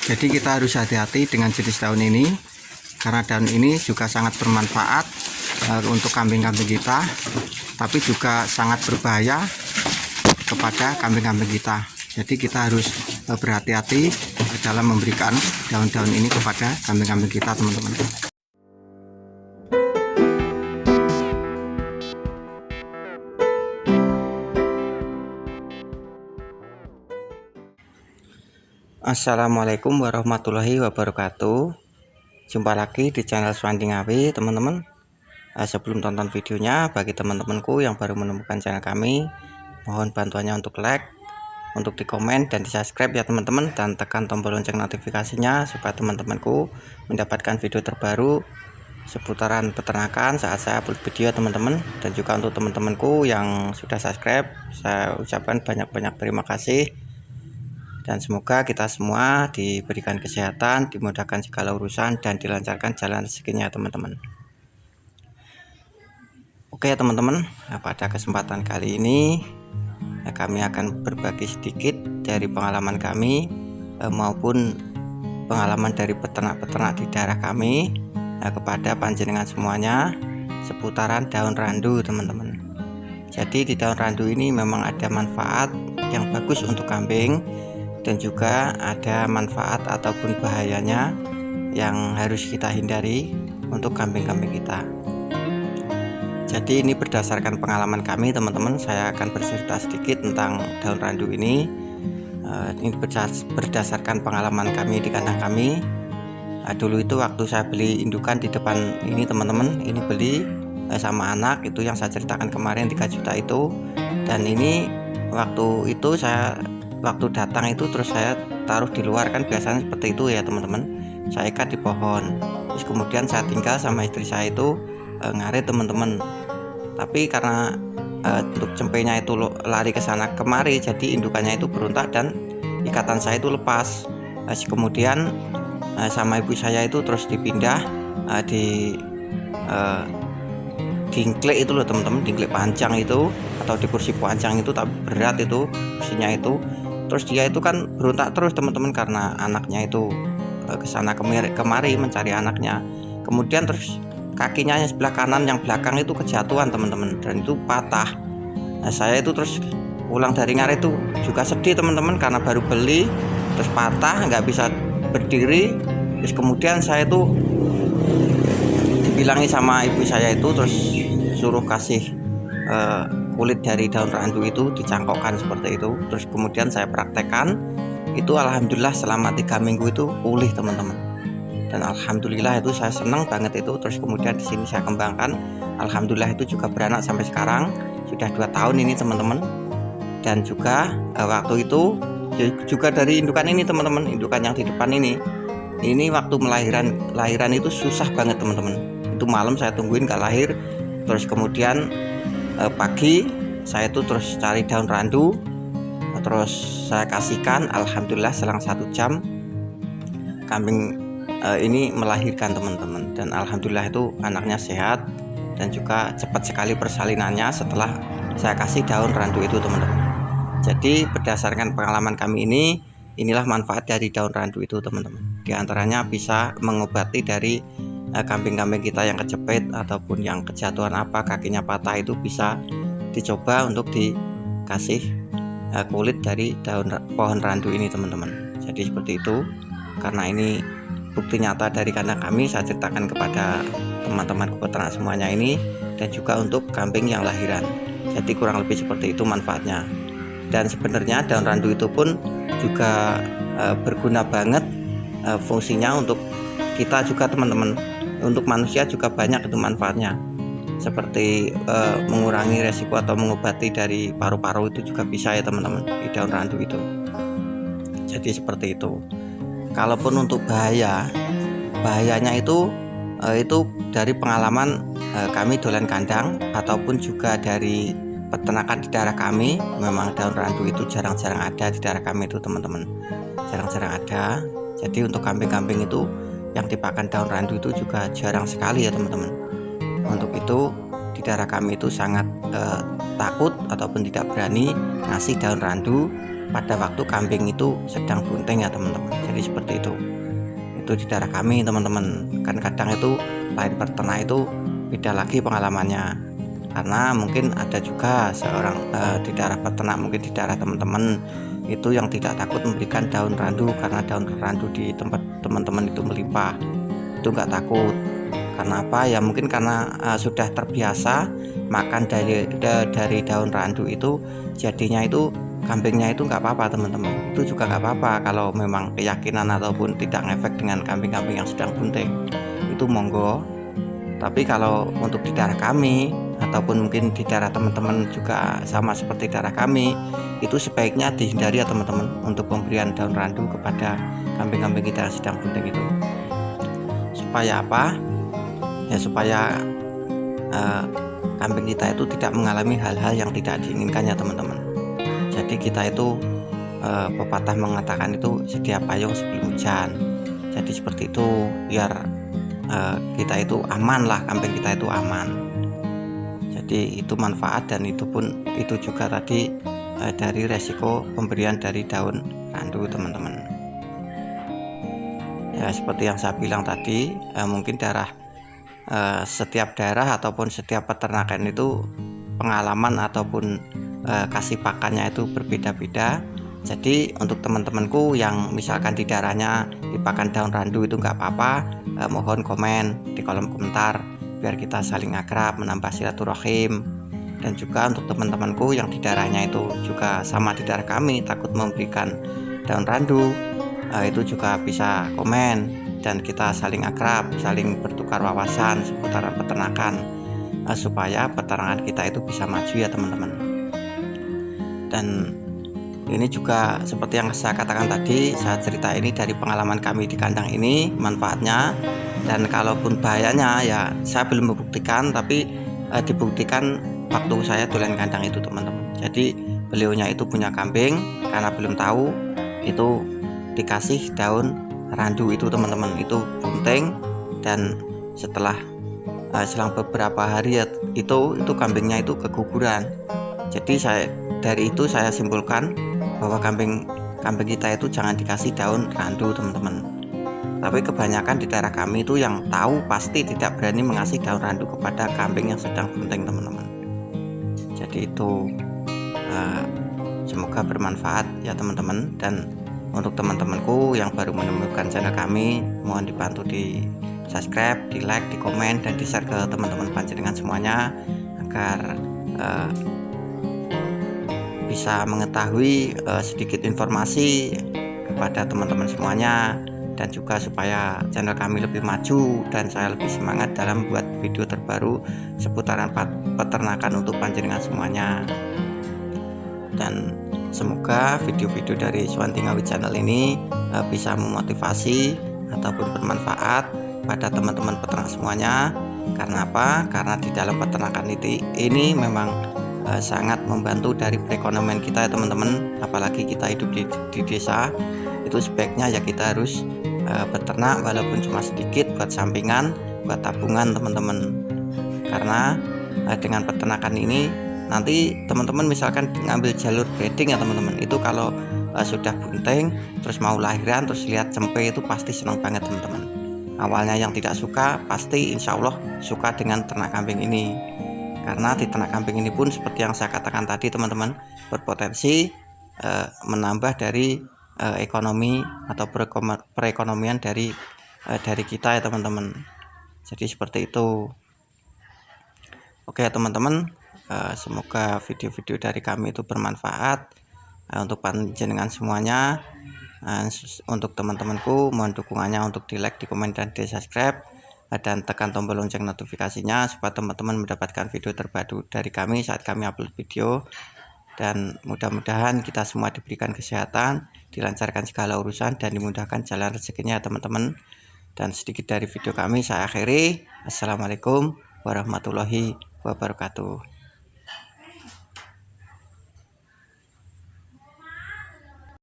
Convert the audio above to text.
Jadi kita harus hati-hati dengan jenis daun ini, karena daun ini juga sangat bermanfaat untuk kambing-kambing kita, tapi juga sangat berbahaya kepada kambing-kambing kita. Jadi kita harus berhati-hati dalam memberikan daun-daun ini kepada kambing-kambing kita, teman-teman. Assalamualaikum warahmatullahi wabarakatuh. Jumpa lagi di channel Swandi Ngawi, teman-teman. Sebelum tonton videonya, bagi teman-temanku yang baru menemukan channel kami, mohon bantuannya untuk like, untuk di komen dan di subscribe ya teman-teman, dan tekan tombol lonceng notifikasinya supaya teman-temanku mendapatkan video terbaru seputaran peternakan saat saya upload video, teman-teman. Dan juga untuk teman-temanku yang sudah subscribe, saya ucapkan banyak-banyak terima kasih. Dan semoga kita semua diberikan kesehatan, dimudahkan segala urusan, dan dilancarkan jalan rezekinya teman-teman. Oke ya teman-teman, pada kesempatan kali ini kami akan berbagi sedikit dari pengalaman kami maupun pengalaman dari peternak-peternak di daerah kami kepada panjenengan semuanya seputaran daun randu, teman-teman. Jadi di daun randu ini memang ada manfaat yang bagus untuk kambing, dan juga ada manfaat ataupun bahayanya yang harus kita hindari untuk kambing-kambing kita. Jadi ini berdasarkan pengalaman kami, teman-teman. Saya akan bercerita sedikit tentang daun randu ini. Ini berdasarkan pengalaman kami di kandang kami. Dulu itu waktu saya beli indukan di depan ini, teman-teman, ini beli sama anak itu yang saya ceritakan kemarin 3 juta itu. Dan ini waktu itu waktu datang itu terus saya taruh di luar, kan biasanya seperti itu ya teman-teman. Saya ikat di pohon, terus kemudian saya tinggal sama istri saya itu ngarit, teman-teman. Tapi karena untuk cempenya itu lari ke sana kemari, jadi indukannya itu berontak dan ikatan saya itu lepas. Kemudian sama ibu saya itu terus dipindah di dingklik itu loh teman-teman, dingklik panjang itu atau di kursi panjang itu, tapi berat itu kursinya itu. Terus dia itu kan berontak terus, teman-teman, karena anaknya itu kesana kemari mencari anaknya. Kemudian terus kakinya yang sebelah kanan yang belakang itu kejatuhan, teman-teman, dan itu patah. Nah, saya itu terus pulang dari ngarit itu juga sedih, teman-teman, karena baru beli terus patah, nggak bisa berdiri. Terus kemudian saya itu dibilangi sama ibu saya itu terus suruh kasih kulit dari daun randu itu dicangkokkan seperti itu. Terus kemudian saya praktekkan itu, alhamdulillah selama 3 minggu itu pulih, teman-teman. Dan alhamdulillah itu saya senang banget itu. Terus kemudian di sini saya kembangkan, alhamdulillah itu juga beranak sampai sekarang sudah 2 tahun ini, teman-teman. Dan juga waktu itu juga dari indukan ini, teman-teman, indukan yang di depan ini waktu lahiran itu susah banget, teman-teman. Itu malam saya tungguin gak lahir. Terus kemudian pagi saya tuh terus cari daun randu, terus saya kasihkan. Alhamdulillah selang 1 jam kambing ini melahirkan, teman-teman. Dan alhamdulillah itu anaknya sehat dan juga cepat sekali persalinannya setelah saya kasih daun randu itu, teman-teman. Jadi berdasarkan pengalaman kami ini, inilah manfaat dari daun randu itu, teman-teman. Di antaranya bisa mengobati dari kambing-kambing kita yang kejepit ataupun yang kejatuhan kakinya patah, itu bisa dicoba untuk dikasih kulit dari daun pohon randu ini, teman-teman. Jadi seperti itu. Karena ini bukti nyata dari kandang kami, saya ceritakan kepada teman-teman peternak semuanya ini, dan juga untuk kambing yang lahiran. Jadi kurang lebih seperti itu manfaatnya. Dan sebenarnya daun randu itu pun juga berguna banget fungsinya untuk kita juga, teman-teman. Untuk manusia juga banyak itu manfaatnya, seperti mengurangi resiko atau mengobati dari paru-paru itu juga bisa ya, teman-teman, di daun randu itu. Jadi seperti itu. Kalaupun untuk bahayanya itu dari pengalaman kami dolan kandang ataupun juga dari peternakan di daerah kami, memang daun randu itu jarang-jarang ada di daerah kami itu, teman-teman. Jarang-jarang ada. Jadi untuk kambing-kambing itu yang dipakan daun randu itu juga jarang sekali ya, teman-teman. Untuk itu di daerah kami itu sangat takut ataupun tidak berani ngasih daun randu pada waktu kambing itu sedang bunting ya, teman-teman. Jadi seperti itu di daerah kami teman-teman. Kan kadang itu lain peternak itu beda lagi pengalamannya, karena mungkin ada juga seorang di daerah peternak, mungkin di daerah teman-teman itu yang tidak takut memberikan daun randu, karena daun randu di tempat teman-teman itu melimpah, itu nggak takut. Karena apa ya, mungkin karena sudah terbiasa makan dari daun randu itu, jadinya itu kambingnya itu nggak apa-apa teman-teman. Itu juga nggak apa-apa kalau memang keyakinan ataupun tidak ngefek dengan kambing-kambing yang sedang bunting, itu monggo. Tapi kalau untuk di daerah kami ataupun mungkin di daerah teman-teman juga sama seperti daerah kami, itu sebaiknya dihindari ya teman-teman untuk pemberian daun randu kepada kambing-kambing kita yang sedang bunting itu. Supaya apa ya, supaya kambing kita itu tidak mengalami hal-hal yang tidak diinginkan ya teman-teman. Jadi kita itu pepatah mengatakan itu sedia payung sebelum hujan. Jadi seperti itu, biar kita itu aman lah, kambing kita itu aman. Jadi itu manfaat, dan itu juga tadi dari resiko pemberian dari daun randu teman-teman. Ya seperti yang saya bilang tadi, mungkin setiap daerah ataupun setiap peternakan itu pengalaman ataupun kasih pakannya itu berbeda-beda. Jadi untuk teman-temanku yang misalkan di daerahnya dipakan daun randu itu nggak apa-apa, mohon komen di kolom komentar biar kita saling akrab, menambah silaturahim. Dan juga untuk teman-temanku yang di daerahnya itu juga sama di daerah kami takut memberikan daun randu, itu juga bisa komen dan kita saling akrab, saling bertukar wawasan seputaran peternakan, supaya peternakan kita itu bisa maju ya teman-teman. Dan ini juga seperti yang saya katakan tadi, saya cerita ini dari pengalaman kami di kandang ini, manfaatnya. Dan kalaupun bahayanya ya saya belum membuktikan, tapi dibuktikan waktu saya dolen kandang itu teman-teman. Jadi beliaunya itu punya kambing, karena belum tahu itu dikasih daun randu itu teman-teman, itu bunting, dan setelah selang beberapa hari itu kambingnya itu keguguran. Jadi dari itu saya simpulkan bahwa kambing kita itu jangan dikasih daun randu teman-teman. Tapi kebanyakan di daerah kami itu yang tahu pasti tidak berani mengasih daun randu kepada kambing yang sedang bunting teman-teman. Jadi itu semoga bermanfaat ya teman-teman. Dan untuk teman-temanku yang baru menemukan channel kami, mohon dibantu di subscribe, di like, di komen, dan di share ke teman-teman panjenengan semuanya, agar bisa mengetahui sedikit informasi kepada teman-teman semuanya, dan juga supaya channel kami lebih maju dan saya lebih semangat dalam membuat video terbaru seputaran peternakan untuk panjenengan semuanya. Dan semoga video-video dari Swanti Ngawi channel ini bisa memotivasi ataupun bermanfaat pada teman-teman peternak semuanya. Karena apa? Karena di dalam peternakan ini memang sangat membantu dari perekonomian kita ya teman-teman. Apalagi kita hidup di desa, itu sebaiknya ya kita harus beternak walaupun cuma sedikit buat sampingan, buat tabungan teman-teman. Karena dengan peternakan ini nanti teman-teman misalkan ngambil jalur breeding ya teman-teman, itu kalau sudah bunting terus mau lahiran terus lihat cempe, itu pasti senang banget teman-teman. Awalnya yang tidak suka pasti insya Allah suka dengan ternak kambing ini. Karena di ternak kambing ini pun seperti yang saya katakan tadi teman-teman, berpotensi menambah dari ekonomi atau perekonomian dari kita ya teman-teman. Jadi seperti itu. Oke teman-teman, semoga video-video dari kami itu bermanfaat untuk panjenengan semuanya. Untuk teman-temanku, mohon dukungannya untuk di like, di komen, dan di subscribe, dan tekan tombol lonceng notifikasinya supaya teman-teman mendapatkan video terbaru dari kami saat kami upload video. Dan mudah-mudahan kita semua diberikan kesehatan, dilancarkan segala urusan, dan dimudahkan jalan rezekinya teman-teman. Dan sedikit dari video kami saya akhiri. Assalamualaikum warahmatullahi wabarakatuh.